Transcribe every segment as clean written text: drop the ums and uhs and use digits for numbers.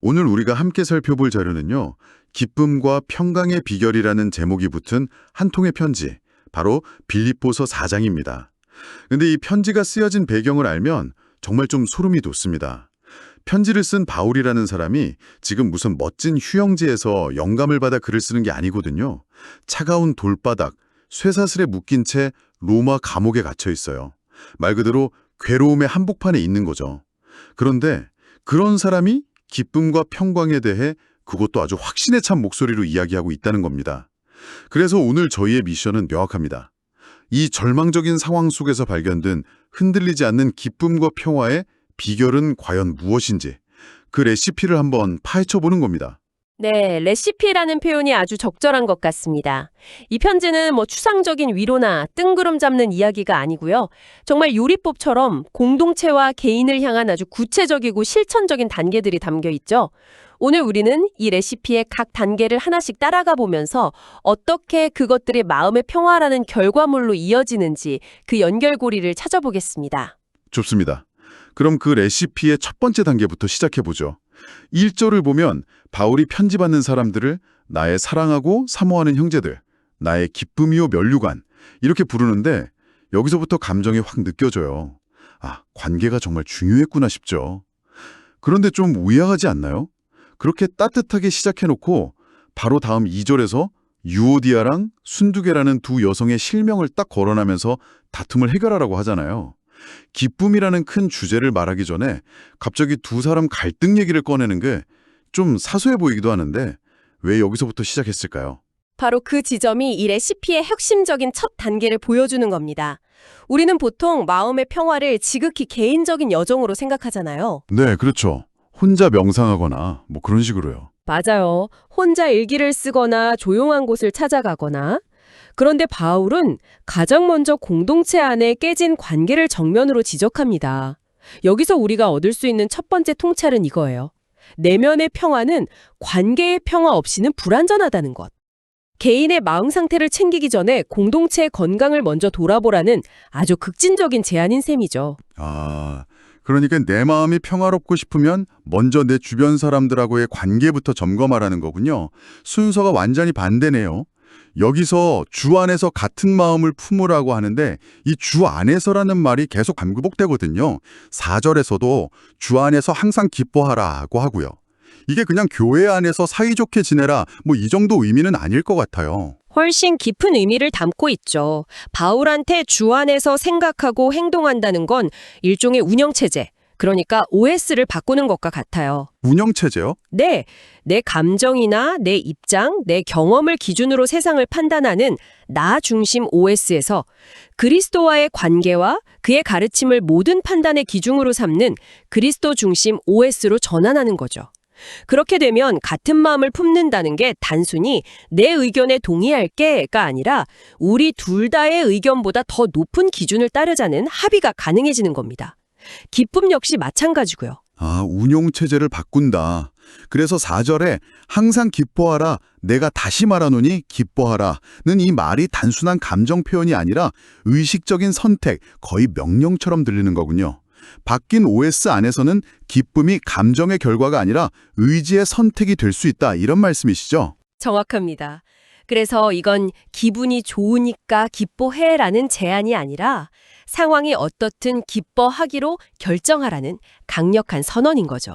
오늘 우리가 함께 살펴볼 자료는요. 기쁨과 평강의 비결이라는 제목이 붙은 한 통의 편지, 바로 빌립보서 4장입니다. 근데 이 편지가 쓰여진 배경을 알면 정말 좀 소름이 돋습니다. 편지를 쓴 바울이라는 사람이 지금 무슨 멋진 휴양지에서 영감을 받아 글을 쓰는 게 아니거든요. 차가운 돌바닥, 쇠사슬에 묶인 채 로마 감옥에 갇혀 있어요. 말 그대로 괴로움의 한복판에 있는 거죠. 그런데 그런 사람이 기쁨과 평강에 대해 그것도 아주 확신에 찬 목소리로 이야기하고 있다는 겁니다. 그래서 오늘 저희의 미션은 명확합니다. 이 절망적인 상황 속에서 발견된 흔들리지 않는 기쁨과 평화의 비결은 과연 무엇인지, 그 레시피를 한번 파헤쳐보는 겁니다. 네, 레시피라는 표현이 아주 적절한 것 같습니다. 이 편지는 추상적인 위로나 뜬구름 잡는 이야기가 아니고요. 정말 요리법처럼 공동체와 개인을 향한 아주 구체적이고 실천적인 단계들이 담겨 있죠. 오늘 우리는 이 레시피의 각 단계를 하나씩 따라가 보면서 어떻게 그것들이 마음의 평화라는 결과물로 이어지는지 그 연결고리를 찾아보겠습니다. 좋습니다. 그럼 그 레시피의 첫 번째 단계부터 시작해보죠. 1절을 보면 바울이 편지받는 사람들을 나의 사랑하고 사모하는 형제들, 나의 기쁨이요 면류관 이렇게 부르는데 여기서부터 감정이 확 느껴져요. 아, 관계가 정말 중요했구나 싶죠. 그런데 좀 의아하지 않나요? 그렇게 따뜻하게 시작해놓고 바로 다음 2절에서 유오디아랑 순두계라는 두 여성의 실명을 딱 거론하면서 다툼을 해결하라고 하잖아요. 기쁨이라는 큰 주제를 말하기 전에 갑자기 두 사람 갈등 얘기를 꺼내는 게 좀 사소해 보이기도 하는데 왜 여기서부터 시작했을까요? 바로 그 지점이 이 레시피의 핵심적인 첫 단계를 보여주는 겁니다. 우리는 보통 마음의 평화를 지극히 개인적인 여정으로 생각하잖아요. 네, 그렇죠. 혼자 명상하거나 뭐 그런 식으로요. 맞아요. 혼자 일기를 쓰거나 조용한 곳을 찾아가거나. 그런데 바울은 가장 먼저 공동체 안에 깨진 관계를 정면으로 지적합니다. 여기서 우리가 얻을 수 있는 첫 번째 통찰은 이거예요. 내면의 평화는 관계의 평화 없이는 불완전하다는 것. 개인의 마음 상태를 챙기기 전에 공동체의 건강을 먼저 돌아보라는 아주 극진적인 제안인 셈이죠. 아, 그러니까 내 마음이 평화롭고 싶으면 먼저 내 주변 사람들하고의 관계부터 점검하라는 거군요. 순서가 완전히 반대네요. 여기서 주 안에서 같은 마음을 품으라고 하는데 이 주 안에서라는 말이 계속 반복되거든요. 4절에서도 주 안에서 항상 기뻐하라고 하고요. 이게 그냥 교회 안에서 사이좋게 지내라 뭐 이 정도 의미는 아닐 것 같아요. 훨씬 깊은 의미를 담고 있죠. 바울한테 주 안에서 생각하고 행동한다는 건 일종의 운영체제, 그러니까 OS를 바꾸는 것과 같아요. 운영체제요? 네, 내 감정이나 내 입장, 내 경험을 기준으로 세상을 판단하는 나 중심 OS에서 그리스도와의 관계와 그의 가르침을 모든 판단의 기준으로 삼는 그리스도 중심 OS로 전환하는 거죠. 그렇게 되면 같은 마음을 품는다는 게 단순히 내 의견에 동의할게가 아니라 우리 둘 다의 의견보다 더 높은 기준을 따르자는 합의가 가능해지는 겁니다. 기쁨 역시 마찬가지고요. 아, 운용체제를 바꾼다. 그래서 4절에 항상 기뻐하라, 내가 다시 말하노니 기뻐하라는 이 말이 단순한 감정 표현이 아니라 의식적인 선택, 거의 명령처럼 들리는 거군요. 바뀐 OS 안에서는 기쁨이 감정의 결과가 아니라 의지의 선택이 될 수 있다, 이런 말씀이시죠? 정확합니다. 그래서 이건 기분이 좋으니까 기뻐해라는 제안이 아니라 상황이 어떻든 기뻐하기로 결정하라는 강력한 선언인 거죠.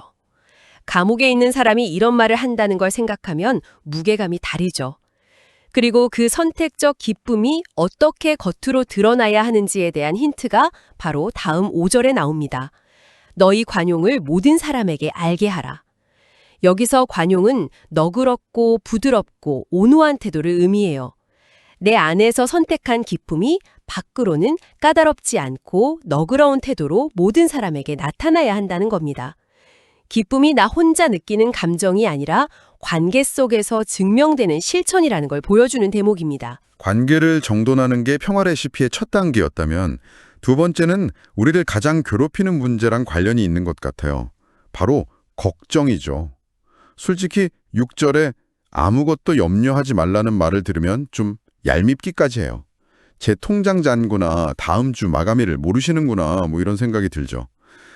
감옥에 있는 사람이 이런 말을 한다는 걸 생각하면 무게감이 다르죠. 그리고 그 선택적 기쁨이 어떻게 겉으로 드러나야 하는지에 대한 힌트가 바로 다음 5절에 나옵니다. 너희 관용을 모든 사람에게 알게 하라. 여기서 관용은 너그럽고 부드럽고 온후한 태도를 의미해요. 내 안에서 선택한 기쁨이 밖으로는 까다롭지 않고 너그러운 태도로 모든 사람에게 나타나야 한다는 겁니다. 기쁨이 나 혼자 느끼는 감정이 아니라 관계 속에서 증명되는 실천이라는 걸 보여주는 대목입니다. 관계를 정돈하는 게 평화 레시피의 첫 단계였다면 두 번째는 우리를 가장 괴롭히는 문제랑 관련이 있는 것 같아요. 바로 걱정이죠. 솔직히 6절에 아무것도 염려하지 말라는 말을 들으면 좀 얄밉기까지 해요. 제 통장 잔고나 다음 주 마감일을 모르시는구나 뭐 이런 생각이 들죠.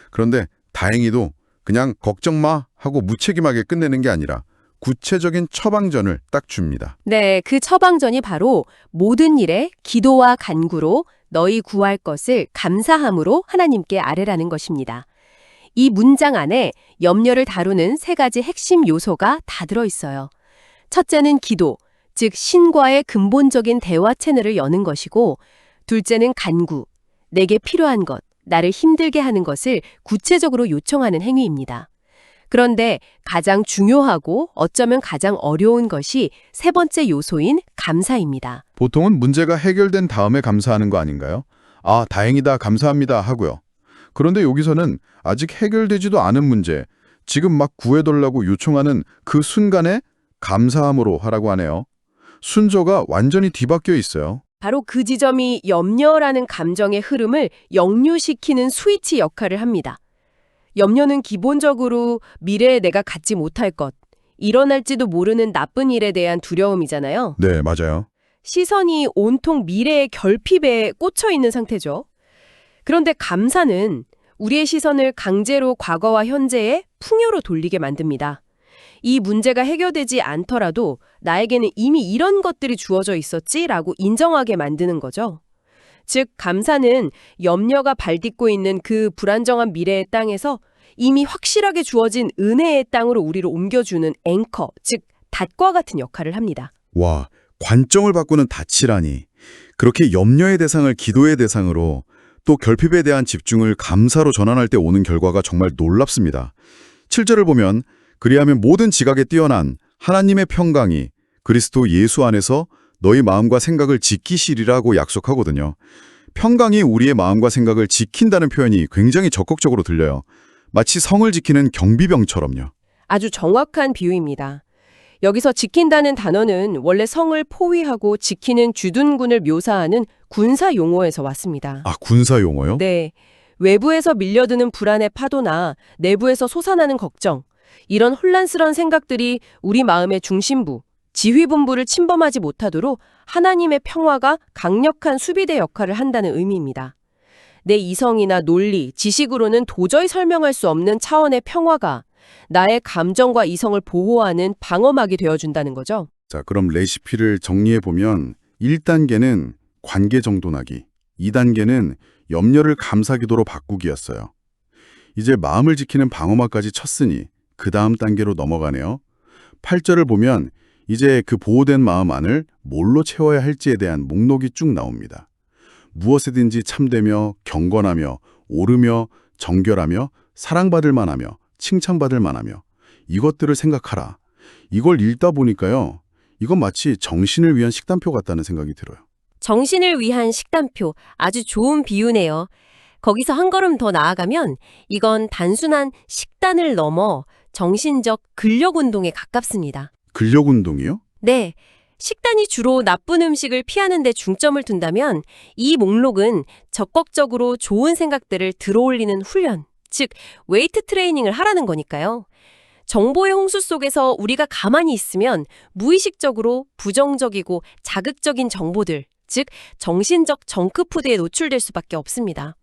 그런데 다행히도 그냥 걱정 마 하고 무책임하게 끝내는 게 아니라 구체적인 처방전을 딱 줍니다. 네, 그 처방전이 바로 모든 일에 기도와 간구로 너희 구할 것을 감사함으로 하나님께 아뢰라는 것입니다. 이 문장 안에 염려를 다루는 세 가지 핵심 요소가 다 들어있어요. 첫째는 기도, 즉 신과의 근본적인 대화 채널을 여는 것이고, 둘째는 간구, 내게 필요한 것, 나를 힘들게 하는 것을 구체적으로 요청하는 행위입니다. 그런데 가장 중요하고 어쩌면 가장 어려운 것이 세 번째 요소인 감사입니다. 보통은 문제가 해결된 다음에 감사하는 거 아닌가요? 아, 다행이다, 감사합니다 하고요. 그런데 여기서는 아직 해결되지도 않은 문제, 지금 막 구해달라고 요청하는 그 순간에 감사함으로 하라고 하네요. 순서가 완전히 뒤바뀌어 있어요. 바로 그 지점이 염려라는 감정의 흐름을 역류시키는 스위치 역할을 합니다. 염려는 기본적으로 미래에 내가 갖지 못할 것, 일어날지도 모르는 나쁜 일에 대한 두려움이잖아요. 네, 맞아요. 시선이 온통 미래의 결핍에 꽂혀 있는 상태죠. 그런데 감사는 우리의 시선을 강제로 과거와 현재의 풍요로 돌리게 만듭니다. 이 문제가 해결되지 않더라도 나에게는 이미 이런 것들이 주어져 있었지라고 인정하게 만드는 거죠. 즉, 감사는 염려가 발딛고 있는 그 불안정한 미래의 땅에서 이미 확실하게 주어진 은혜의 땅으로 우리를 옮겨주는 앵커, 즉 닷과 같은 역할을 합니다. 와, 관점을 바꾸는 닻이라니. 그렇게 염려의 대상을 기도의 대상으로 또 결핍에 대한 집중을 감사로 전환할 때 오는 결과가 정말 놀랍습니다. 7절을 보면 그리하면 모든 지각에 뛰어난 하나님의 평강이 그리스도 예수 안에서 너희 마음과 생각을 지키시리라고 약속하거든요. 평강이 우리의 마음과 생각을 지킨다는 표현이 굉장히 적극적으로 들려요. 마치 성을 지키는 경비병처럼요. 아주 정확한 비유입니다. 여기서 지킨다는 단어는 원래 성을 포위하고 지키는 주둔군을 묘사하는 군사 용어에서 왔습니다. 아, 군사 용어요? 네, 외부에서 밀려드는 불안의 파도나 내부에서 솟아나는 걱정, 이런 혼란스러운 생각들이 우리 마음의 중심부, 지휘본부를 침범하지 못하도록 하나님의 평화가 강력한 수비대 역할을 한다는 의미입니다. 내 이성이나 논리, 지식으로는 도저히 설명할 수 없는 차원의 평화가 나의 감정과 이성을 보호하는 방어막이 되어준다는 거죠. 자, 그럼 레시피를 정리해보면 1단계는 관계 정돈하기, 2단계는 염려를 감사기도로 바꾸기였어요. 이제 마음을 지키는 방어막까지 쳤으니 그 다음 단계로 넘어가네요. 8절을 보면 이제 그 보호된 마음 안을 뭘로 채워야 할지에 대한 목록이 쭉 나옵니다. 무엇이든지 참되며 경건하며 오르며 정결하며 사랑받을 만하며 칭찬받을 만하며 이것들을 생각하라. 이걸 읽다 보니까요. 이건 마치 정신을 위한 식단표 같다는 생각이 들어요. 정신을 위한 식단표, 아주 좋은 비유네요. 거기서 한 걸음 더 나아가면 이건 단순한 식단을 넘어 정신적 근력 운동에 가깝습니다. 근력 운동이요? 네, 식단이 주로 나쁜 음식을 피하는 데 중점을 둔다면 이 목록은 적극적으로 좋은 생각들을 들어올리는 훈련, 즉 웨이트 트레이닝을 하라는 거니까요. 정보의 홍수 속에서 우리가 가만히 있으면 무의식적으로 부정적이고 자극적인 정보들, 즉 정신적 정크푸드에 노출될 수밖에 없습니다.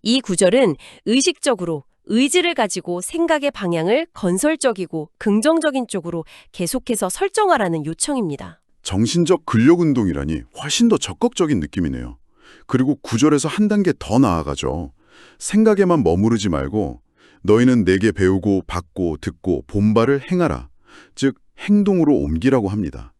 이 구절은 의식적으로 의지를 가지고 생각의 방향을 건설적이고 긍정적인 쪽으로 계속해서 설정하라는 요청입니다. 정신적 근력 운동이라니 훨씬 더 적극적인 느낌이네요. 그리고 9절에서 한 단계 더 나아가죠. 생각에만 머무르지 말고 너희는 내게 배우고 받고 듣고 본 바를 행하라. 즉 행동으로 옮기라고 합니다.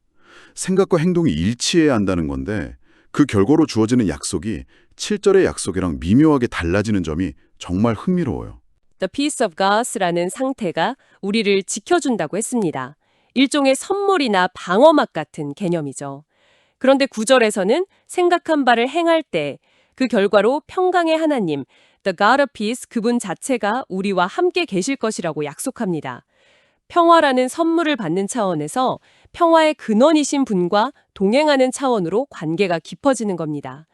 생각과 행동이 일치해야 한다는 건데 그 결과로 주어지는 약속이 7절의 약속이랑 미묘하게 달라지는 점이 정말 흥미로워요. The peace of God라는 상태가 우리를 지켜준다고 했습니다. 일종의 선물이나 방어막 같은 개념이죠. 그런데 9절에서는 생각한 바를 행할 때 그 결과로 평강의 하나님, The God of Peace, 그분 자체가 우리와 함께 계실 것이라고 약속합니다. 평화라는 선물을 받는 차원에서 평화의 근원이신 분과 동행하는 차원으로 관계가 깊어지는 겁니다.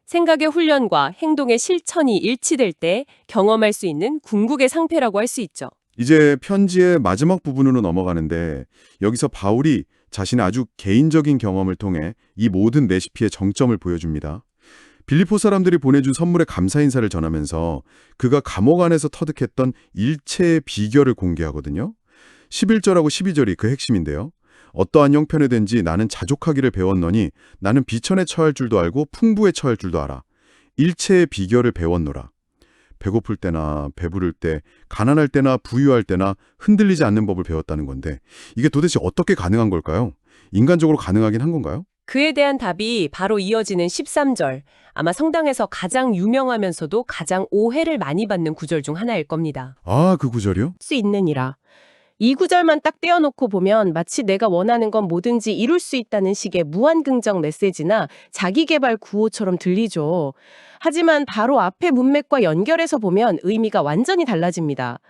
생각의 훈련과 행동의 실천이 일치될 때 경험할 수 있는 궁극의 상태라고 할 수 있죠. 이제 편지의 마지막 부분으로 넘어가는데 여기서 바울이 자신의 아주 개인적인 경험을 통해 이 모든 레시피의 정점을 보여줍니다. 빌립보 사람들이 보내준 선물에 감사 인사를 전하면서 그가 감옥 안에서 터득했던 일체의 비결을 공개하거든요. 11절하고 12절이 그 핵심인데요. 어떠한 형편에 든지 나는 자족하기를 배웠노니 나는 비천에 처할 줄도 알고 풍부에 처할 줄도 알아. 일체의 비결을 배웠노라. 배고플 때나 배부를 때, 가난할 때나 부유할 때나 흔들리지 않는 법을 배웠다는 건데 이게 도대체 어떻게 가능한 걸까요? 인간적으로 가능하긴 한 건가요? 그에 대한 답이 바로 이어지는 13절. 아마 성당에서 가장 유명하면서도 가장 오해를 많이 받는 구절 중 하나일 겁니다. 아, 그 구절이요? 수 있느니라. 이 구절만 딱 떼어놓고 보면 마치 내가 원하는 건 뭐든지 이룰 수 있다는 식의 무한긍정 메시지나 자기계발 구호처럼 들리죠. 하지만 바로 앞에 문맥과 연결해서 보면 의미가 완전히 달라집니다.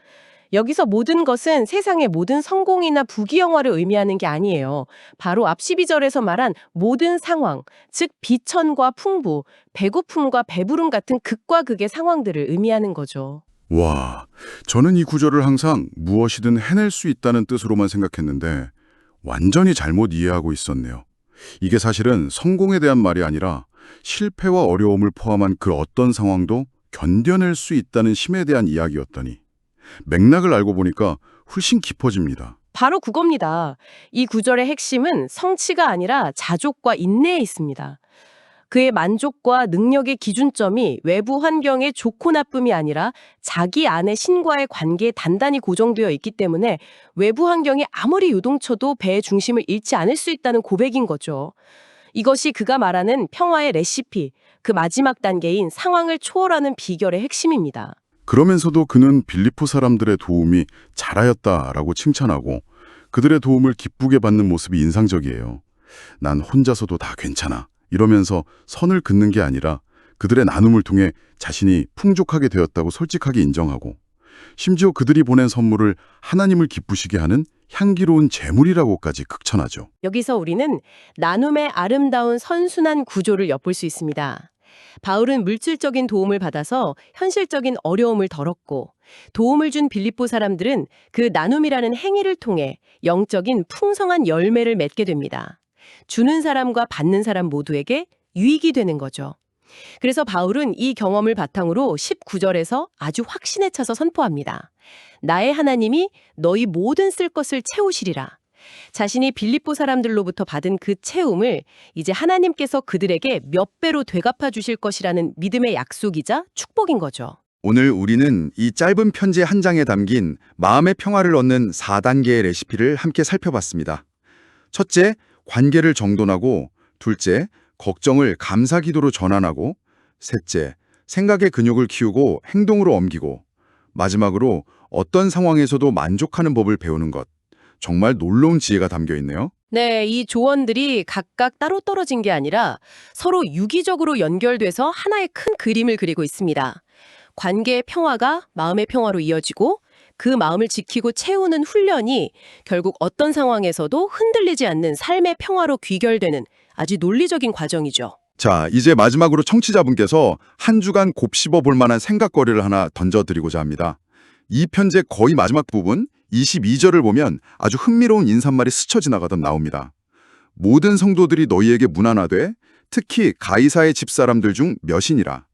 여기서 모든 것은 세상의 모든 성공이나 부귀영화를 의미하는 게 아니에요. 바로 앞 12절에서 말한 모든 상황, 즉 비천과 풍부, 배고픔과 배부름 같은 극과 극의 상황들을 의미하는 거죠. 와, 저는 이 구절을 항상 무엇이든 해낼 수 있다는 뜻으로만 생각했는데 완전히 잘못 이해하고 있었네요. 이게 사실은 성공에 대한 말이 아니라 실패와 어려움을 포함한 그 어떤 상황도 견뎌낼 수 있다는 힘에 대한 이야기였더니 맥락을 알고 보니까 훨씬 깊어집니다. 바로 그겁니다. 이 구절의 핵심은 성취가 아니라 자족과 인내에 있습니다. 그의 만족과 능력의 기준점이 외부 환경의 좋고 나쁨이 아니라 자기 안의 신과의 관계에 단단히 고정되어 있기 때문에 외부 환경이 아무리 요동쳐도 배의 중심을 잃지 않을 수 있다는 고백인 거죠. 이것이 그가 말하는 평화의 레시피, 그 마지막 단계인 상황을 초월하는 비결의 핵심입니다. 그러면서도 그는 빌립보 사람들의 도움이 잘하였다라고 칭찬하고 그들의 도움을 기쁘게 받는 모습이 인상적이에요. 난 혼자서도 다 괜찮아. 이러면서 선을 긋는 게 아니라 그들의 나눔을 통해 자신이 풍족하게 되었다고 솔직하게 인정하고 심지어 그들이 보낸 선물을 하나님을 기쁘시게 하는 향기로운 재물이라고까지 극찬하죠. 여기서 우리는 나눔의 아름다운 선순환 구조를 엿볼 수 있습니다. 바울은 물질적인 도움을 받아서 현실적인 어려움을 덜었고 도움을 준 빌립보 사람들은 그 나눔이라는 행위를 통해 영적인 풍성한 열매를 맺게 됩니다. 주는 사람과 받는 사람 모두에게 유익이 되는 거죠. 그래서 바울은 이 경험을 바탕으로 19절에서 아주 확신에 차서 선포합니다. 나의 하나님이 너희 모든 쓸 것을 채우시리라. 자신이 빌립보 사람들로부터 받은 그 채움을 이제 하나님께서 그들에게 몇 배로 되갚아 주실 것이라는 믿음의 약속이자 축복인 거죠. 오늘 우리는 이 짧은 편지 한 장에 담긴 마음의 평화를 얻는 4단계의 레시피를 함께 살펴봤습니다. 첫째, 관계를 정돈하고, 둘째, 걱정을 감사 기도로 전환하고, 셋째, 생각의 근육을 키우고 행동으로 옮기고, 마지막으로 어떤 상황에서도 만족하는 법을 배우는 것. 정말 놀라운 지혜가 담겨 있네요. 네, 이 조언들이 각각 따로 떨어진 게 아니라 서로 유기적으로 연결돼서 하나의 큰 그림을 그리고 있습니다. 관계의 평화가 마음의 평화로 이어지고 그 마음을 지키고 채우는 훈련이 결국 어떤 상황에서도 흔들리지 않는 삶의 평화로 귀결되는 아주 논리적인 과정이죠. 자, 이제 마지막으로 청취자분께서 한 주간 곱씹어 볼 만한 생각거리를 하나 던져드리고자 합니다. 이 편지의 거의 마지막 부분 22절을 보면 아주 흥미로운 인사말이 스쳐 지나가듯 나옵니다. 모든 성도들이 너희에게 문안하되 특히 가이사의 집사람들 중 몇이니라.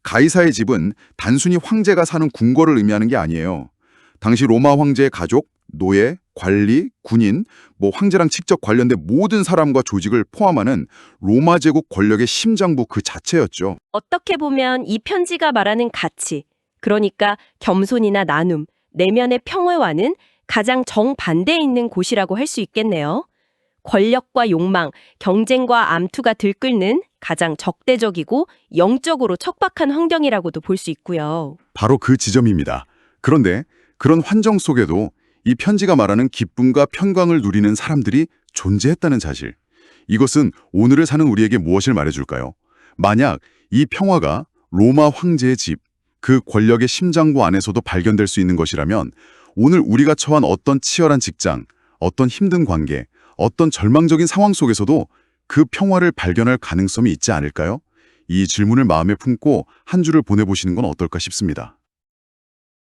가이사의 집은 단순히 황제가 사는 궁궐을 의미하는 게 아니에요. 당시 로마 황제의 가족, 노예, 관리, 군인, 황제랑 직접 관련된 모든 사람과 조직을 포함하는 로마 제국 권력의 심장부 그 자체였죠. 어떻게 보면 이 편지가 말하는 가치, 그러니까 겸손이나 나눔, 내면의 평화와는 가장 정반대에 있는 곳이라고 할 수 있겠네요. 권력과 욕망, 경쟁과 암투가 들끓는 가장 적대적이고 영적으로 척박한 환경이라고도 볼 수 있고요. 바로 그 지점입니다. 그런데 그런 환경 속에도 이 편지가 말하는 기쁨과 평강을 누리는 사람들이 존재했다는 사실. 이것은 오늘을 사는 우리에게 무엇을 말해줄까요? 만약 이 평화가 로마 황제의 집, 그 권력의 심장부 안에서도 발견될 수 있는 것이라면 오늘 우리가 처한 어떤 치열한 직장, 어떤 힘든 관계, 어떤 절망적인 상황 속에서도 그 평화를 발견할 가능성이 있지 않을까요? 이 질문을 마음에 품고 한 주를 보내보시는 건 어떨까 싶습니다.